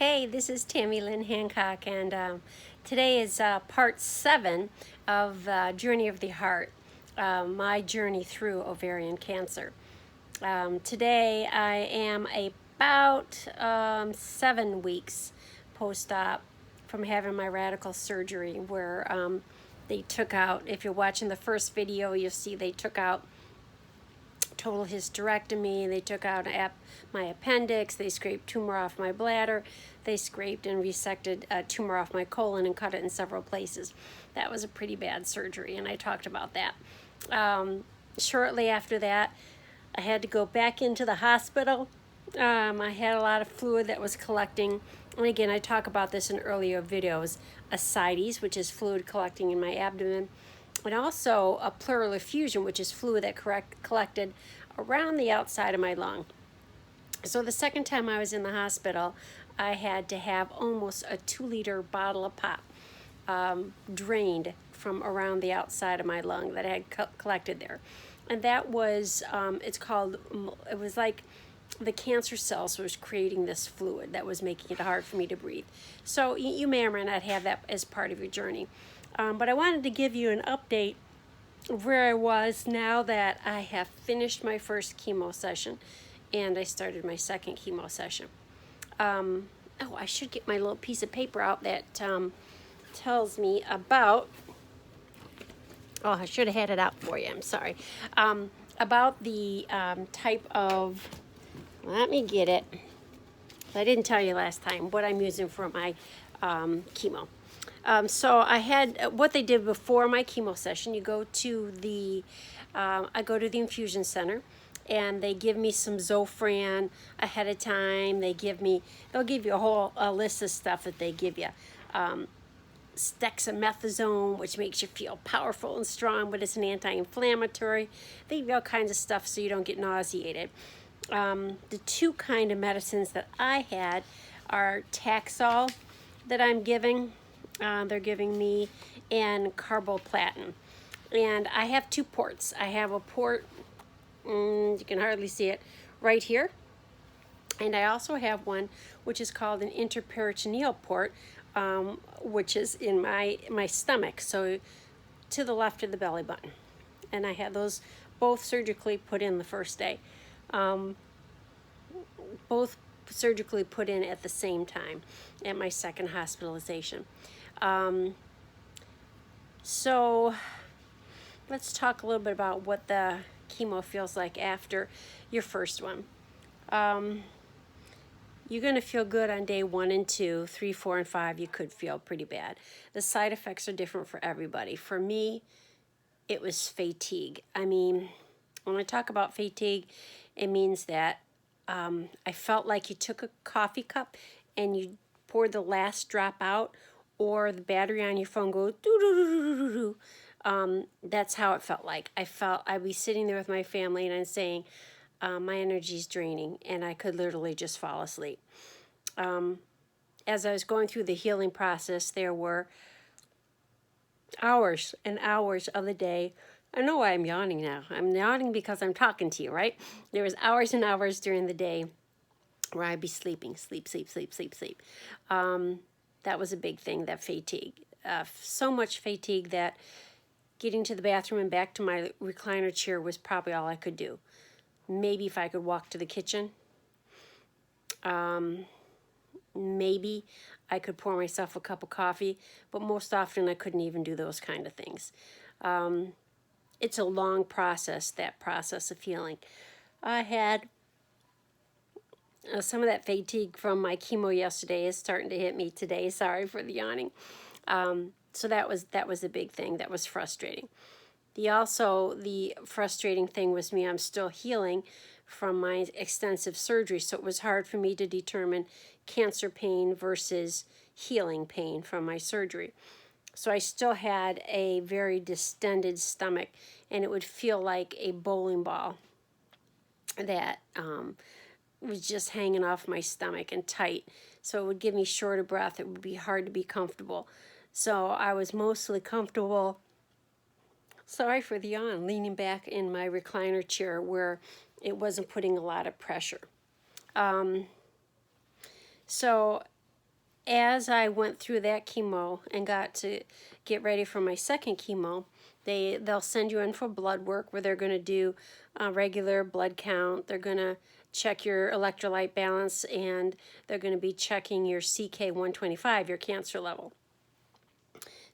Hey, this is Tami Lynn Hancock, and today is part 7 of Journey of the Heart, my journey through ovarian cancer. Today I am about 7 weeks post-op from having my radical surgery where they took out, if you're watching the first video, you'll see they took out total hysterectomy. They took out my appendix. They scraped tumor off my bladder. They scraped and resected a tumor off my colon and cut it in several places. That was a pretty bad surgery, and I talked about that. Shortly after that, I had to go back into the hospital. I had a lot of fluid that was collecting. And again, I talk about this in earlier videos. Ascites, which is fluid collecting in my abdomen, and also a pleural effusion, which is fluid that collected around the outside of my lung. So the second time I was in the hospital, I had to have almost a 2-liter bottle of pop drained from around the outside of my lung that I had collected there. And that was, it was like the cancer cells was creating this fluid that was making it hard for me to breathe. So you may or may not have that as part of your journey. But I wanted to give you an update of where I was now that I have finished my first chemo session and I started my second chemo session. I should get my little piece of paper out that tells me about, I should have had it out for you, I'm sorry, about the type of, let me get it. I didn't tell you last time what I'm using for my chemo. So I had what they did before my chemo session. You go to the, I go to the infusion center, and they give me some Zofran ahead of time. They'll give you a whole list of stuff that they give you. Dexamethasone, which makes you feel powerful and strong, but it's an anti-inflammatory. They give you all kinds of stuff so you don't get nauseated. The two kind of medicines that I had are Taxol that I'm giving. They're giving me, and carboplatin. And I have 2 ports. I have a port, you can hardly see it, right here. And I also have one which is called an interperitoneal port, which is in my stomach, so to the left of the belly button. And I had those both surgically put in the first day. Both surgically put in at the same time at my second hospitalization. So let's talk a little bit about what the chemo feels like after your first one. You're going to feel good on day 1 and 2, 3, 4, and 5. You could feel pretty bad. The side effects are different for everybody. For me, it was fatigue. I mean, when I talk about fatigue, it means that I felt like you took a coffee cup and you poured the last drop out, or the battery on your phone goes doo-doo-doo-doo-doo-doo. That's how it felt like. I'd be sitting there with my family and I'm saying, my energy's draining, and I could literally just fall asleep. As I was going through the healing process, there were hours and hours of the day. I know why I'm yawning now. I'm yawning because I'm talking to you, right? There was hours and hours during the day where I'd be sleeping, sleep. That was a big thing, that fatigue. So much fatigue that getting to the bathroom and back to my recliner chair was probably all I could do. Maybe if I could walk to the kitchen. Maybe I could pour myself a cup of coffee, but most often I couldn't even do those kind of things. It's a long process, that process of healing. I had some of that fatigue from my chemo yesterday is starting to hit me today. Sorry for the yawning. So that was a big thing. That was frustrating. The frustrating thing was I'm still healing from my extensive surgery, so it was hard for me to determine cancer pain versus healing pain from my surgery. So I still had a very distended stomach, and it would feel like a bowling ball that was just hanging off my stomach and tight. So it would give me short of breath. It would be hard to be comfortable. So I was mostly comfortable, sorry for the yawn, leaning back in my recliner chair where it wasn't putting a lot of pressure. So as I went through that chemo and got to get ready for my second chemo, they'll send you in for blood work where they're going to do a regular blood count. They're going to check your electrolyte balance, and they're going to be checking your CK125, your cancer level.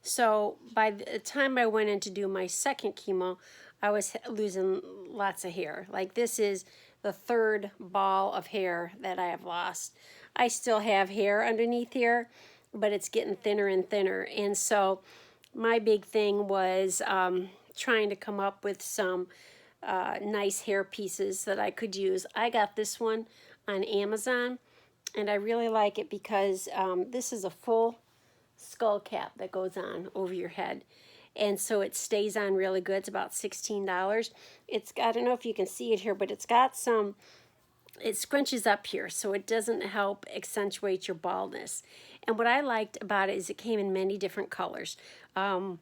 So by the time I went in to do my second chemo, I was losing lots of hair. Like, this is the third ball of hair that I have lost. I still have hair underneath here, but it's getting thinner and thinner. And so my big thing was trying to come up with some nice hair pieces that I could use. I got this one on Amazon, and I really like it because this is a full skull cap that goes on over your head, and so it stays on really good. It's about $16. It's got, I don't know if you can see it here, but it's got some, it scrunches up here so it doesn't help accentuate your baldness. And what I liked about it is it came in many different colors. I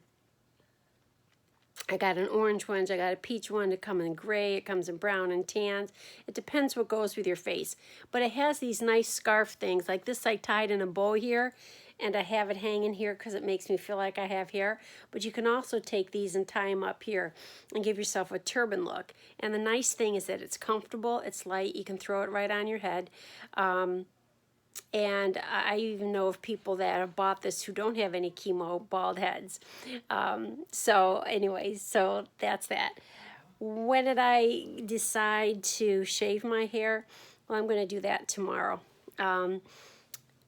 got an orange one, I got a peach one, it comes in gray, it comes in brown and tans. It depends what goes with your face. But it has these nice scarf things, like this I tied in a bow here, and I have it hanging here because it makes me feel like I have hair. But you can also take these and tie them up here and give yourself a turban look. And the nice thing is that it's comfortable, it's light, you can throw it right on your head. And I even know of people that have bought this who don't have any chemo bald heads. So anyways, so that's that. When did I decide to shave my hair? Well, I'm going to do that tomorrow.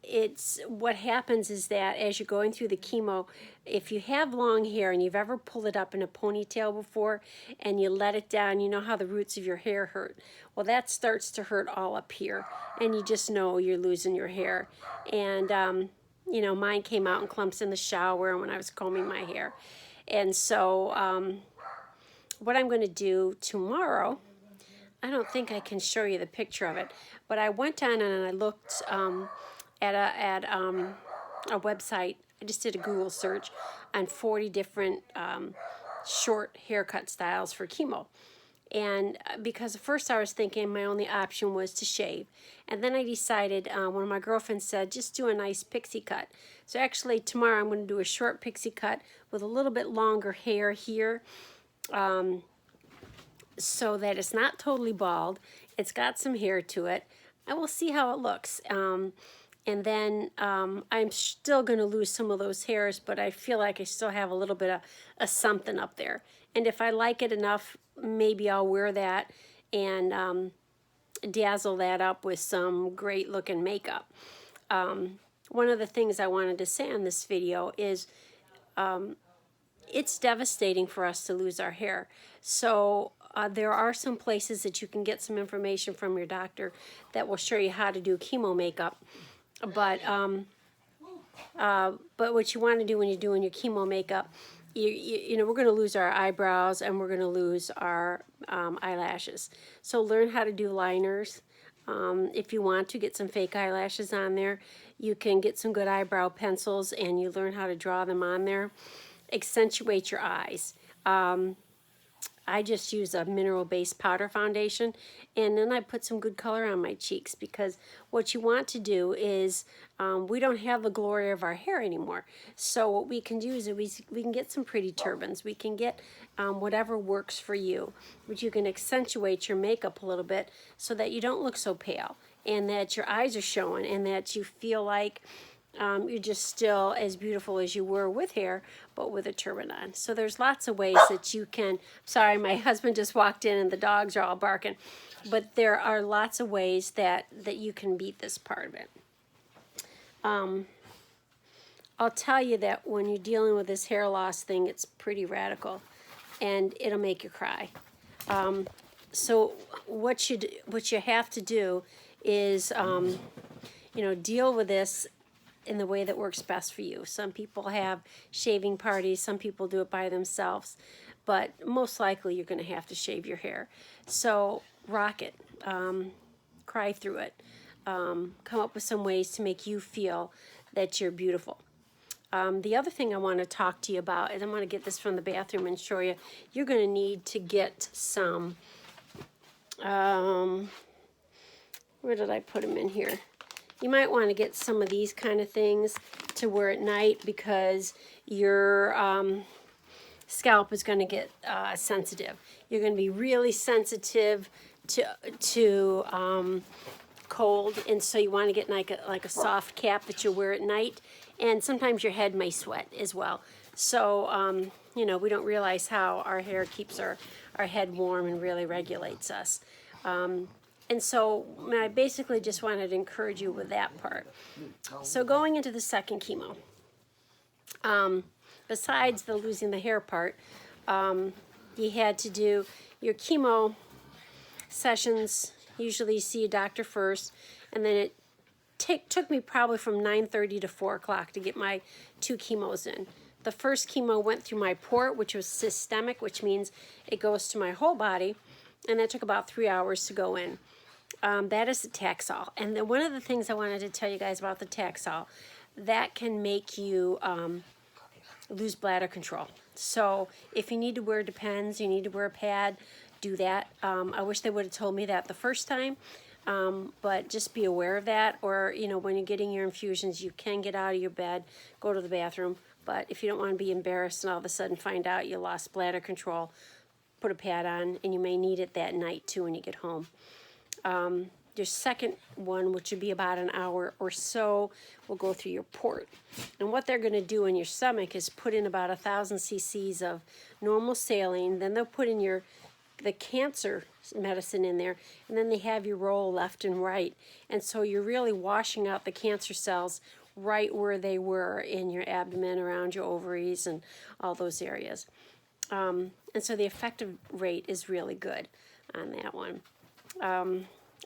It's what happens is that as you're going through the chemo, if you have long hair and you've ever pulled it up in a ponytail before and you let it down, you know how the roots of your hair hurt. Well, that starts to hurt all up here, and you just know you're losing your hair. And you know, mine came out in clumps in the shower when I was combing my hair. And so what I'm going to do tomorrow, I don't think I can show you the picture of it, but I went on and I looked at a website. I just did a Google search on 40 different short haircut styles for chemo. And because at first I was thinking my only option was to shave. And then I decided, one of my girlfriends said, just do a nice pixie cut. So actually tomorrow I'm going to do a short pixie cut with a little bit longer hair here, so that it's not totally bald. It's got some hair to it. And we'll see how it looks. And then I'm still going to lose some of those hairs, but I feel like I still have a little bit of something up there. And if I like it enough, maybe I'll wear that and dazzle that up with some great looking makeup. One of the things I wanted to say on this video is it's devastating for us to lose our hair. So there are some places that you can get some information from your doctor that will show you how to do chemo makeup. But what you want to do when you're doing your chemo makeup, you know, we're going to lose our eyebrows and we're going to lose our eyelashes. So learn how to do liners. If you want to get some fake eyelashes on there, you can get some good eyebrow pencils and you learn how to draw them on there. Accentuate your eyes. I just use a mineral-based powder foundation, and then I put some good color on my cheeks, because what you want to do is, we don't have the glory of our hair anymore. So what we can do is we can get some pretty turbans. We can get whatever works for you, but you can accentuate your makeup a little bit so that you don't look so pale, and that your eyes are showing, and that you feel like you're just still as beautiful as you were with hair, but with a turban on. So there's lots of ways that you can, sorry, my husband just walked in and the dogs are all barking, but there are lots of ways that you can beat this part of it. I'll tell you that when you're dealing with this hair loss thing, it's pretty radical, and it'll make you cry. So what you have to do is, you know, deal with this in the way that works best for you. Some people have shaving parties, some people do it by themselves, but most likely you're going to have to shave your hair. So rock it, cry through it, come up with some ways to make you feel that you're beautiful. The other thing I want to talk to you about, and I'm going to get this from the bathroom and show you, you're going to need to get some, where did I put them in here? You might want to get some of these kind of things to wear at night because your scalp is going to get sensitive. You're going to be really sensitive to cold, and so you want to get like a soft cap that you wear at night. And sometimes your head may sweat as well. So you know, we don't realize how our hair keeps our head warm and really regulates us. And so I basically just wanted to encourage you with that part. So going into the second chemo, besides the losing the hair part, you had to do your chemo sessions. Usually you see a doctor first, and then it took me probably from 9:30 to 4 o'clock to get my 2 chemos in. The first chemo went through my port, which was systemic, which means it goes to my whole body, and that took about 3 hours to go in. That is the Taxol. And then one of the things I wanted to tell you guys about the Taxol, that can make you lose bladder control. So if you need to wear Depends, you need to wear a pad, do that. I wish they would have told me that the first time, but just be aware of that. Or, you know, when you're getting your infusions, you can get out of your bed, go to the bathroom. But if you don't want to be embarrassed and all of a sudden find out you lost bladder control, put a pad on, and you may need it that night too when you get home. Your second one, which would be about an hour or so, will go through your port. And what they're going to do in your stomach is put in about 1,000 cc's of normal saline. Then they'll put in the cancer medicine in there, and then they have you roll left and right. And so you're really washing out the cancer cells right where they were in your abdomen, around your ovaries, and all those areas. And so the effective rate is really good on that one.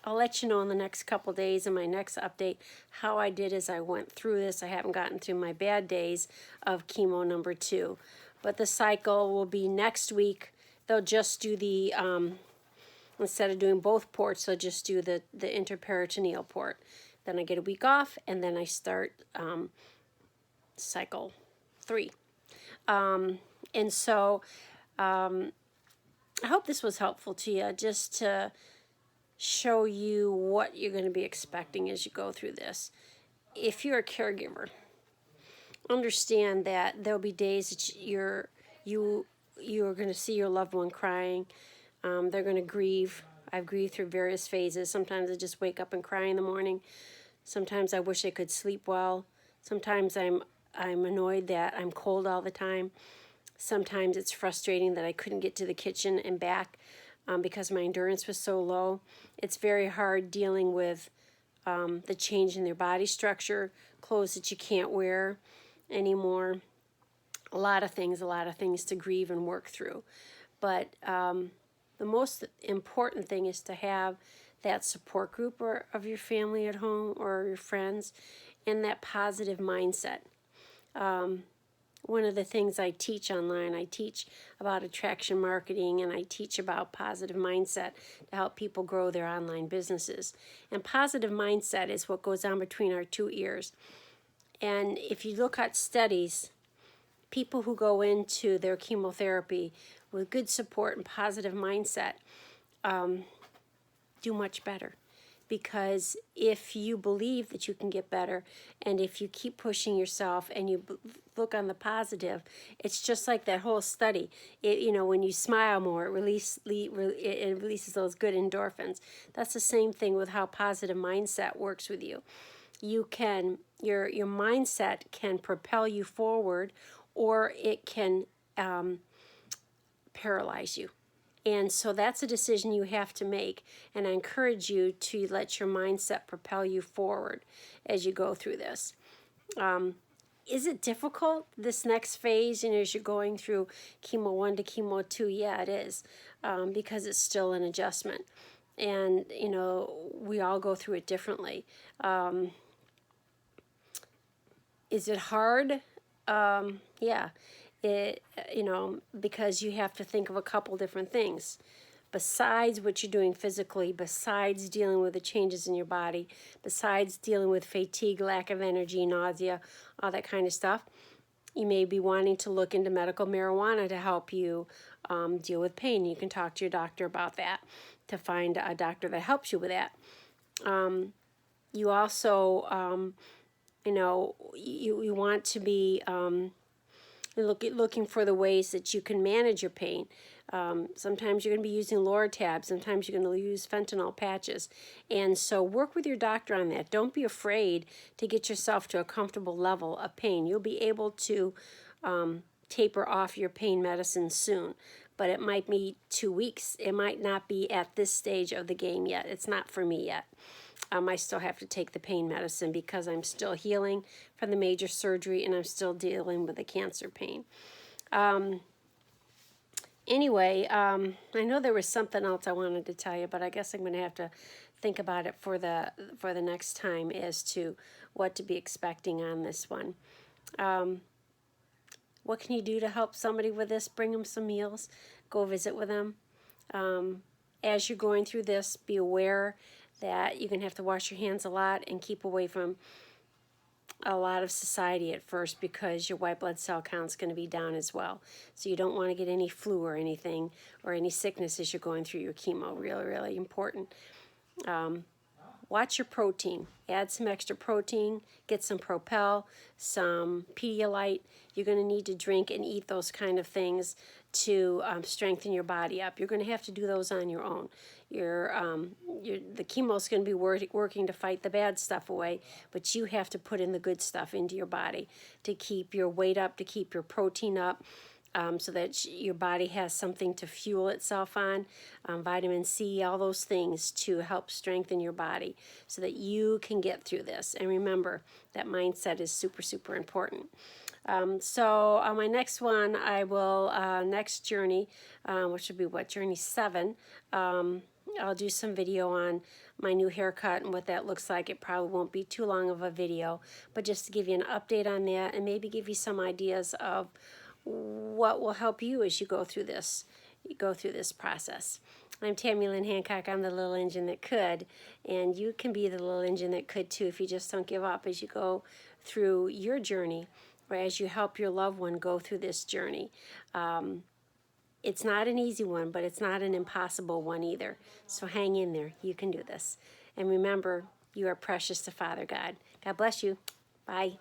I'll let you know in the next couple days in my next update how I did as I went through this. I haven't gotten through my bad days of chemo number 2. But the cycle will be next week. They'll just do the, instead of doing both ports, they'll just do the interperitoneal port. Then I get a week off, and then I start cycle 3. And so I hope this was helpful to you, just to show you what you're going to be expecting as you go through this. If you're a caregiver, understand that there'll be days that you're going to see your loved one crying. They're going to grieve. I've grieved through various phases. Sometimes I just wake up and cry in the morning. Sometimes I wish I could sleep well. Sometimes I'm annoyed that I'm cold all the time. Sometimes it's frustrating that I couldn't get to the kitchen and back because my endurance was so low. It's very hard dealing with the change in their body structure, clothes that you can't wear anymore. A lot of things to grieve and work through. But the most important thing is to have that support group of your family at home or your friends, and that positive mindset. One of the things I teach online, I teach about attraction marketing, and I teach about positive mindset to help people grow their online businesses. And positive mindset is what goes on between our 2 ears. And if you look at studies, people who go into their chemotherapy with good support and positive mindset do much better. Because if you believe that you can get better, and if you keep pushing yourself and you look on the positive, it's just like that whole study. When you smile more, it releases those good endorphins. That's the same thing with how positive mindset works with you. Your mindset can propel you forward, or it can paralyze you. And so that's a decision you have to make. And I encourage you to let your mindset propel you forward as you go through this. Is it difficult, this next phase, as you're going through chemo 1 to chemo 2? Yeah, it is, because it's still an adjustment. And, we all go through it differently. Is it hard? Yeah. Because you have to think of a couple different things. Besides what you're doing physically, besides dealing with the changes in your body, besides dealing with fatigue, lack of energy, nausea, all that kind of stuff, you may be wanting to look into medical marijuana to help you deal with pain. You can talk to your doctor about that, to find a doctor that helps you with that. You also, you want to be looking for the ways that you can manage your pain. Sometimes you're going to be using Loratab. Sometimes you're going to use fentanyl patches. And so work with your doctor on that. Don't be afraid to get yourself to a comfortable level of pain. You'll be able to taper off your pain medicine soon. But it might be 2 weeks. It might not be at this stage of the game yet. It's not for me yet. I still have to take the pain medicine because I'm still healing from the major surgery and I'm still dealing with the cancer pain. Anyway, I know there was something else I wanted to tell you, but I guess I'm going to have to think about it for the next time as to what to be expecting on this one. What can you do to help somebody with this? Bring them some meals. Go visit with them. As you're going through this, be aware that you're going to have to wash your hands a lot and keep away from a lot of society at first because your white blood cell count's going to be down as well. So you don't want to get any flu or anything or any sickness as you're going through your chemo. Really, really important. Watch your protein. Add some extra protein. Get some Propel, some Pedialyte. You're going to need to drink and eat those kind of things to strengthen your body up. You're going to have to do those on your own. The chemo's going to be working to fight the bad stuff away, but you have to put in the good stuff into your body to keep your weight up, to keep your protein up. So that your body has something to fuel itself on, vitamin C, all those things to help strengthen your body so that you can get through this. And remember, that mindset is super, super important. So on my next one, I will, next journey, which will be what, journey 7, I'll do some video on my new haircut and what that looks like. It probably won't be too long of a video, but just to give you an update on that and maybe give you some ideas of what will help you as you go through this process. I'm Tami Lynn Hancock. I'm the little engine that could, and you can be the little engine that could too if you just don't give up as you go through your journey or as you help your loved one go through this journey. It's not an easy one, but it's not an impossible one either. So hang in there. You can do this. And remember, you are precious to Father God. God bless you. Bye.